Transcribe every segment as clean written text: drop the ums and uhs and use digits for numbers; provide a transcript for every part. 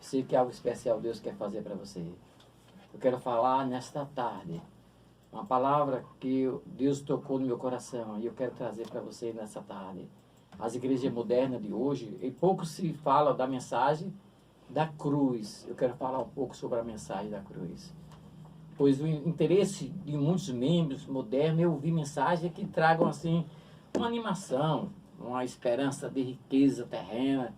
sei que algo especial Deus quer fazer para você. Eu quero falar nesta tarde uma palavra que Deus tocou no meu coração e eu quero trazer para você nessa tarde. As igrejas modernas de hoje, e pouco se fala da mensagem da cruz. Eu quero falar um pouco sobre a mensagem da cruz. Pois o interesse de muitos membros modernos é ouvir mensagens que tragam assim uma animação, uma esperança de riqueza terrena.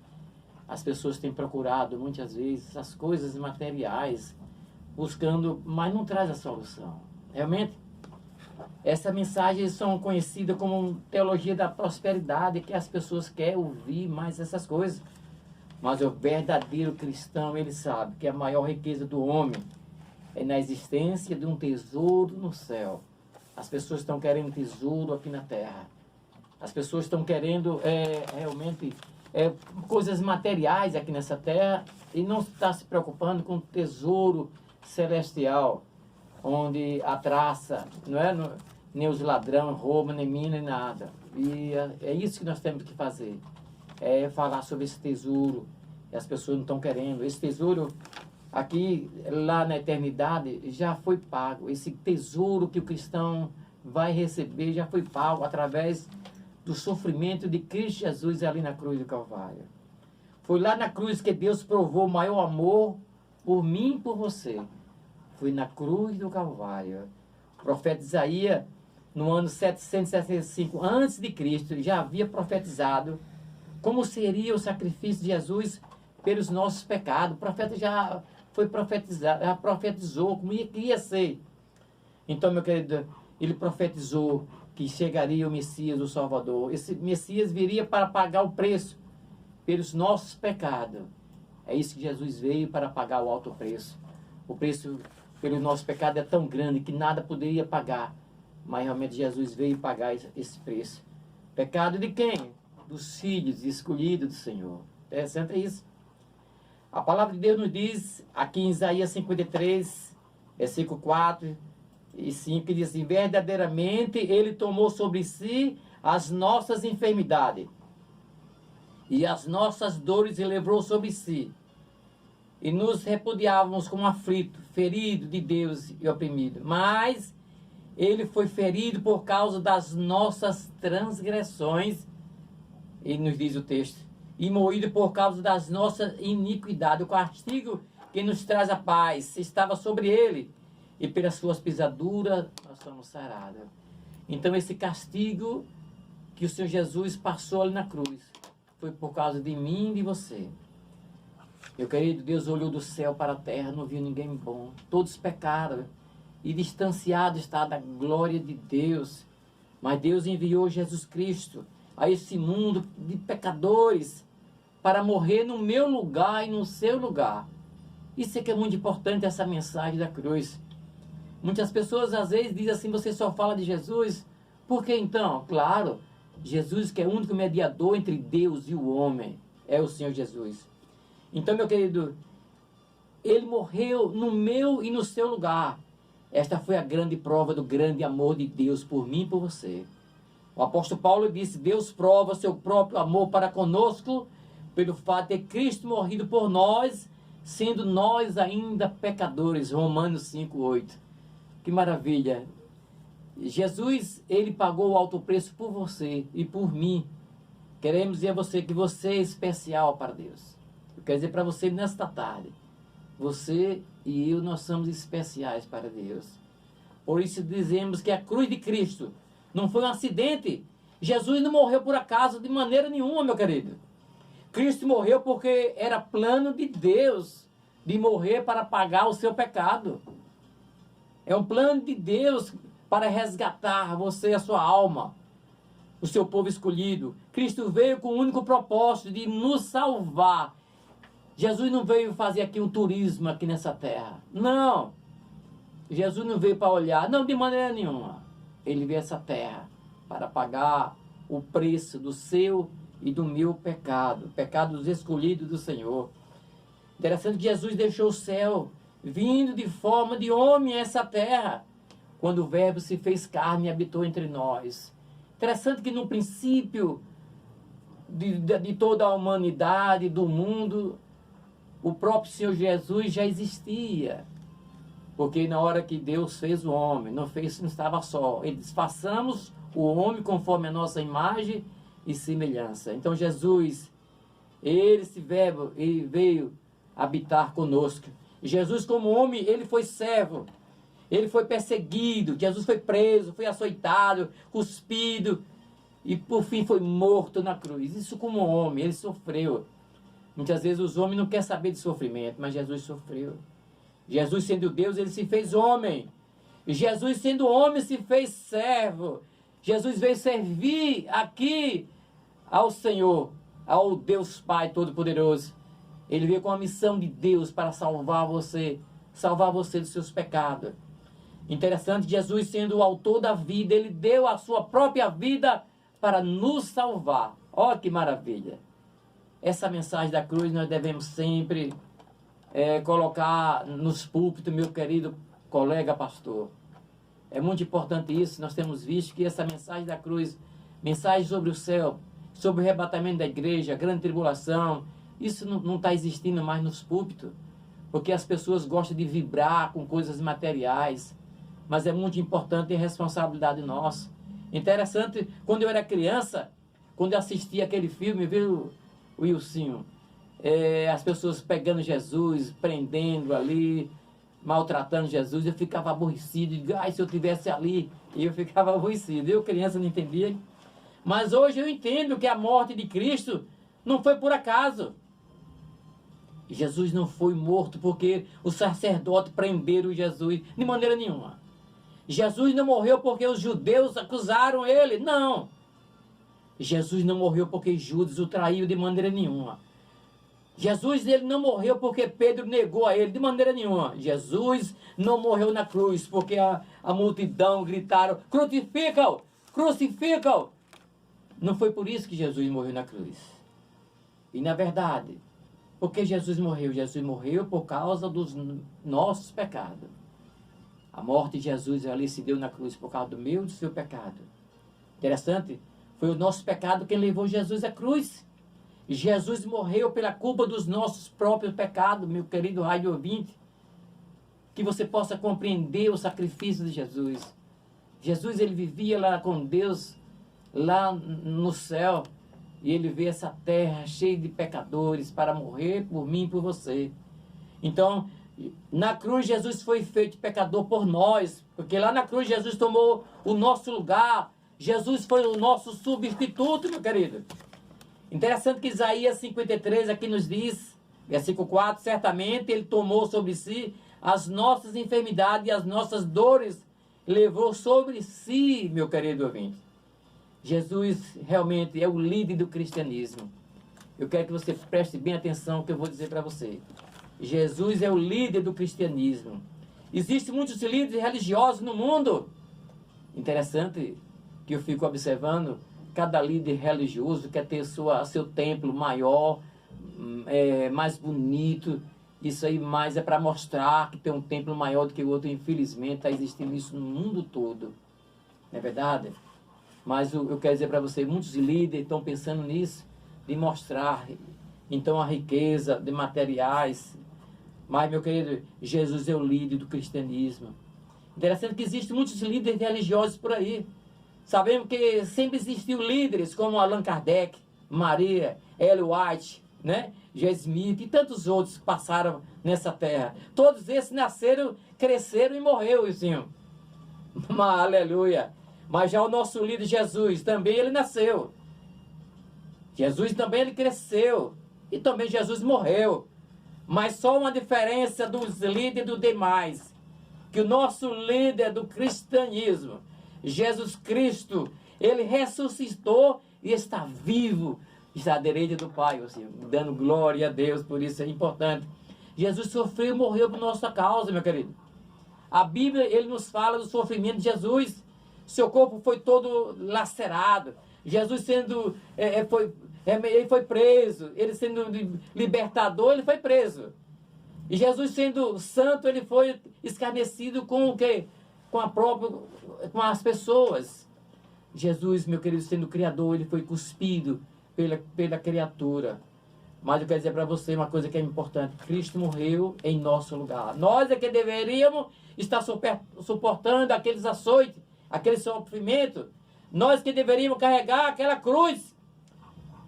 As pessoas têm procurado muitas vezes as coisas materiais, buscando, mas não traz a solução. Realmente, essas mensagens são conhecidas como teologia da prosperidade, que as pessoas querem ouvir mais essas coisas. Mas o verdadeiro cristão, ele sabe que a maior riqueza do homem é na existência de um tesouro no céu. As pessoas estão querendo tesouro aqui na terra. As pessoas estão querendo realmente coisas materiais aqui nessa terra e não está se preocupando com o tesouro celestial, onde a traça, nem os ladrões roubam, nem mina, nem nada. E é isso que nós temos que fazer. É falar sobre esse tesouro. E as pessoas não estão querendo. Esse tesouro aqui, lá na eternidade, já foi pago. Esse tesouro que o cristão vai receber já foi pago através do sofrimento de Cristo Jesus ali na cruz do Calvário. Foi lá na cruz que Deus provou o maior amor por mim e por você. Foi na cruz do Calvário. O profeta Isaías, no ano 765 a.C., já havia profetizado como seria o sacrifício de Jesus pelos nossos pecados. O profeta já foi profetizado, já profetizou como ia ser. Então, meu querido, ele profetizou que chegaria o Messias, o Salvador. Esse Messias viria para pagar o preço pelos nossos pecados. É isso que Jesus veio, para pagar o alto preço. O preço pelo nosso pecado é tão grande que nada poderia pagar. Mas realmente Jesus veio pagar esse preço. Pecado de quem? Dos filhos escolhidos do Senhor. Interessante isso. A palavra de Deus nos diz, aqui em Isaías 53, versículo 4 e 5, que diz assim: verdadeiramente Ele tomou sobre si as nossas enfermidades e as nossas dores Ele levou sobre si. E nos repudiávamos como aflito, ferido de Deus e oprimido. Mas Ele foi ferido por causa das nossas transgressões, e nos diz o texto, e moído por causa das nossas iniquidades. O castigo que nos traz a paz estava sobre Ele, e pelas suas pisaduras nós somos sarados. Então esse castigo que o Senhor Jesus passou ali na cruz foi por causa de mim e de você. Meu querido, Deus olhou do céu para a terra, não viu ninguém bom. Todos pecaram e distanciado está da glória de Deus. Mas Deus enviou Jesus Cristo a esse mundo de pecadores para morrer no meu lugar e no seu lugar. Isso é que é muito importante, essa mensagem da cruz. Muitas pessoas às vezes dizem assim: você só fala de Jesus. Por que então? Claro, Jesus, que é o único mediador entre Deus e o homem, é o Senhor Jesus. Então, meu querido, Ele morreu no meu e no seu lugar. Esta foi a grande prova do grande amor de Deus por mim e por você. O apóstolo Paulo disse: Deus prova seu próprio amor para conosco pelo fato de Cristo morrido por nós, sendo nós ainda pecadores. Romanos 5:8. Que maravilha! Jesus, Ele pagou o alto preço por você e por mim. Queremos dizer a você que você é especial para Deus. Eu quero dizer para você nesta tarde, você e eu, nós somos especiais para Deus. Por isso dizemos que a cruz de Cristo não foi um acidente. Jesus não morreu por acaso de maneira nenhuma, meu querido. Cristo morreu porque era plano de Deus de morrer para pagar o seu pecado. É um plano de Deus para resgatar você e a sua alma, o seu povo escolhido. Cristo veio com o único propósito de nos salvar. Jesus não veio fazer aqui um turismo aqui nessa terra. Não. Jesus não veio para olhar. Não, de maneira nenhuma. Ele veio a essa terra para pagar o preço do seu e do meu pecado. O pecado dos escolhidos do Senhor. Interessante que Jesus deixou o céu, vindo de forma de homem a essa terra, quando o Verbo se fez carne e habitou entre nós. Interessante que no princípio de toda a humanidade, do mundo, o próprio Senhor Jesus já existia. Porque na hora que Deus fez o homem, não estava só. Ele diz, façamos o homem conforme a nossa imagem e semelhança. Então Jesus, esse verbo, ele veio habitar conosco. Jesus como homem, ele foi servo. Ele foi perseguido. Jesus foi preso, foi açoitado, cuspido. E por fim foi morto na cruz. Isso como homem, ele sofreu. Muitas vezes os homens não querem saber de sofrimento, mas Jesus sofreu. Jesus sendo Deus, ele se fez homem. E Jesus sendo homem, se fez servo. Jesus veio servir aqui ao Senhor, ao Deus Pai Todo-Poderoso. Ele veio com a missão de Deus para salvar você dos seus pecados. Interessante, Jesus sendo o autor da vida, ele deu a sua própria vida para nos salvar. Olha que maravilha. Essa mensagem da cruz nós devemos sempre colocar nos púlpitos, meu querido colega pastor. É muito importante isso. Nós temos visto que essa mensagem da cruz, mensagem sobre o céu, sobre o arrebatamento da igreja, a grande tribulação, isso não está existindo mais nos púlpitos, porque as pessoas gostam de vibrar com coisas materiais, mas é muito importante e responsabilidade nossa. Interessante, quando eu era criança, quando eu assistia aquele filme, viu, Wilson, as pessoas pegando Jesus, prendendo ali, maltratando Jesus, eu ficava aborrecido, se eu estivesse ali, eu ficava aborrecido. Eu, criança, não entendia. Mas hoje eu entendo que a morte de Cristo não foi por acaso. Jesus não foi morto porque o sacerdote prenderam Jesus, de maneira nenhuma. Jesus não morreu porque os judeus acusaram ele, não. Jesus não morreu porque Judas o traiu, de maneira nenhuma. Jesus, ele não morreu porque Pedro negou a ele, de maneira nenhuma. Jesus não morreu na cruz porque a multidão gritaram, crucifica-o, crucifica-o. Não foi por isso que Jesus morreu na cruz. E na verdade, porque Jesus morreu por causa dos nossos pecados. A morte de Jesus ali se deu na cruz por causa do meu e do seu pecado. Interessante, foi o nosso pecado quem levou Jesus à cruz. Jesus morreu pela culpa dos nossos próprios pecados, meu querido rádio ouvinte. Que você possa compreender o sacrifício de Jesus. Jesus, ele vivia lá com Deus, lá no céu. E ele veio essa terra cheia de pecadores para morrer por mim e por você. Então, na cruz Jesus foi feito pecador por nós. Porque lá na cruz Jesus tomou o nosso lugar. Jesus foi o nosso substituto, meu querido. Interessante que Isaías 53 aqui nos diz, versículo 4, certamente ele tomou sobre si as nossas enfermidades e as nossas dores, levou sobre si, meu querido ouvinte. Jesus realmente é o líder do cristianismo. Eu quero que você preste bem atenção ao que eu vou dizer para você. Jesus é o líder do cristianismo. Existem muitos líderes religiosos no mundo. Interessante que eu fico observando. Cada líder religioso quer ter seu templo maior, mais bonito. Isso aí mais é para mostrar que tem um templo maior do que o outro. Infelizmente está existindo isso no mundo todo. Não é verdade? Mas eu quero dizer para você, muitos líderes estão pensando nisso, de mostrar então a riqueza de materiais. Mas, meu querido, Jesus é o líder do cristianismo. Interessante que existem muitos líderes religiosos por aí. Sabemos que sempre existiu líderes como Allan Kardec, Maria, Ellen White, né? J. Smith e tantos outros que passaram nessa terra. Todos esses nasceram, cresceram e morreram, Senhor. Aleluia. Mas já o nosso líder Jesus, também ele nasceu. Jesus também ele cresceu. E também Jesus morreu. Mas só uma diferença dos líderes dos demais. Que o nosso líder do cristianismo, Jesus Cristo, ele ressuscitou e está vivo. Está à direita do Pai, assim, dando glória a Deus, por isso é importante. Jesus sofreu e morreu por nossa causa, meu querido. A Bíblia, ele nos fala do sofrimento de Jesus. Seu corpo foi todo lacerado. Jesus sendo, ele foi preso. Ele sendo libertador, ele foi preso. E Jesus sendo santo, ele foi escarnecido com o quê? Com as pessoas. Jesus, meu querido, sendo criador, ele foi cuspido pela criatura. Mas eu quero dizer para você uma coisa que é importante. Cristo morreu em nosso lugar. Nós é que deveríamos estar suportando aqueles açoites, aquele sofrimento. Nós que deveríamos carregar aquela cruz.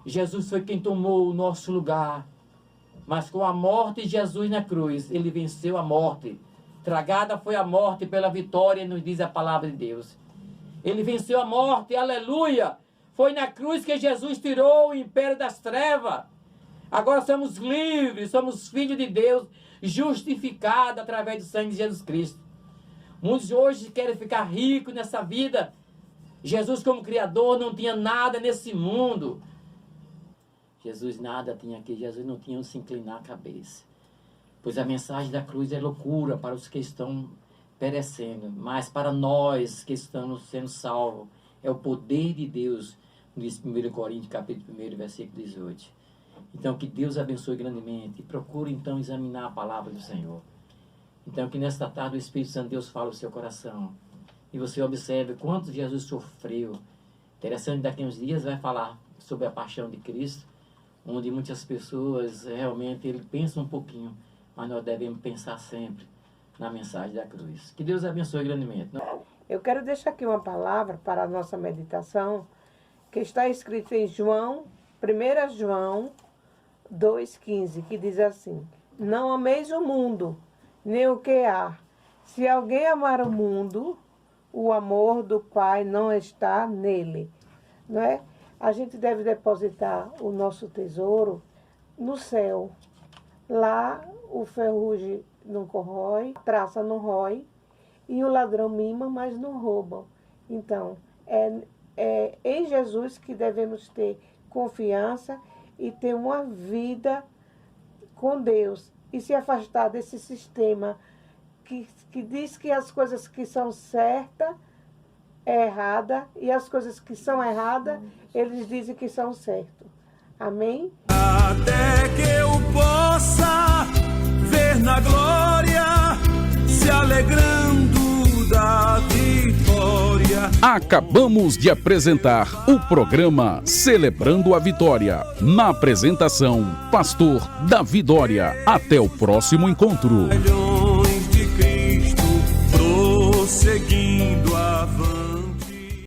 Jesus foi quem tomou o nosso lugar. Mas com a morte de Jesus na cruz, ele venceu a morte. Tragada foi a morte pela vitória, nos diz a palavra de Deus. Ele venceu a morte, aleluia. Foi na cruz que Jesus tirou o império das trevas. Agora somos livres, somos filhos de Deus, justificados através do sangue de Jesus Cristo. Muitos hoje querem ficar ricos nessa vida. Jesus, como Criador, não tinha nada nesse mundo. Jesus nada tinha aqui, Jesus não tinha onde se inclinar a cabeça. Pois a mensagem da cruz é loucura para os que estão perecendo, mas para nós que estamos sendo salvos, é o poder de Deus, diz 1 Coríntios, capítulo 1, versículo 18. Então, que Deus abençoe grandemente. E procure, então, examinar a palavra do Senhor. Então, que nesta tarde o Espírito Santo de Deus fale no seu coração. E você observe quanto Jesus sofreu. Interessante, daqui a uns dias vai falar sobre a paixão de Cristo, onde muitas pessoas realmente pensam um pouquinho, mas nós devemos pensar sempre na mensagem da cruz. Que Deus abençoe grandemente. Eu quero deixar aqui uma palavra para a nossa meditação, que está escrita em João, 1 João 2,15, que diz assim: não ameis o mundo, nem o que há. Se alguém amar o mundo, o amor do Pai não está nele. Não é? A gente deve depositar o nosso tesouro no céu. Lá o ferrugem não corrói, a traça não rói, e o ladrão mima, mas não roubam. Então, é em Jesus que devemos ter confiança e ter uma vida com Deus e se afastar desse sistema que diz que as coisas que são certas é errada e as coisas que são erradas, eles dizem que são certas. Amém? Até que eu possa ver na glória, se alegrando da vitória. Acabamos de apresentar o programa Celebrando a Vitória. Na apresentação, Pastor Davi Dória. Até o próximo encontro. Milhões de Cristo prosseguindo.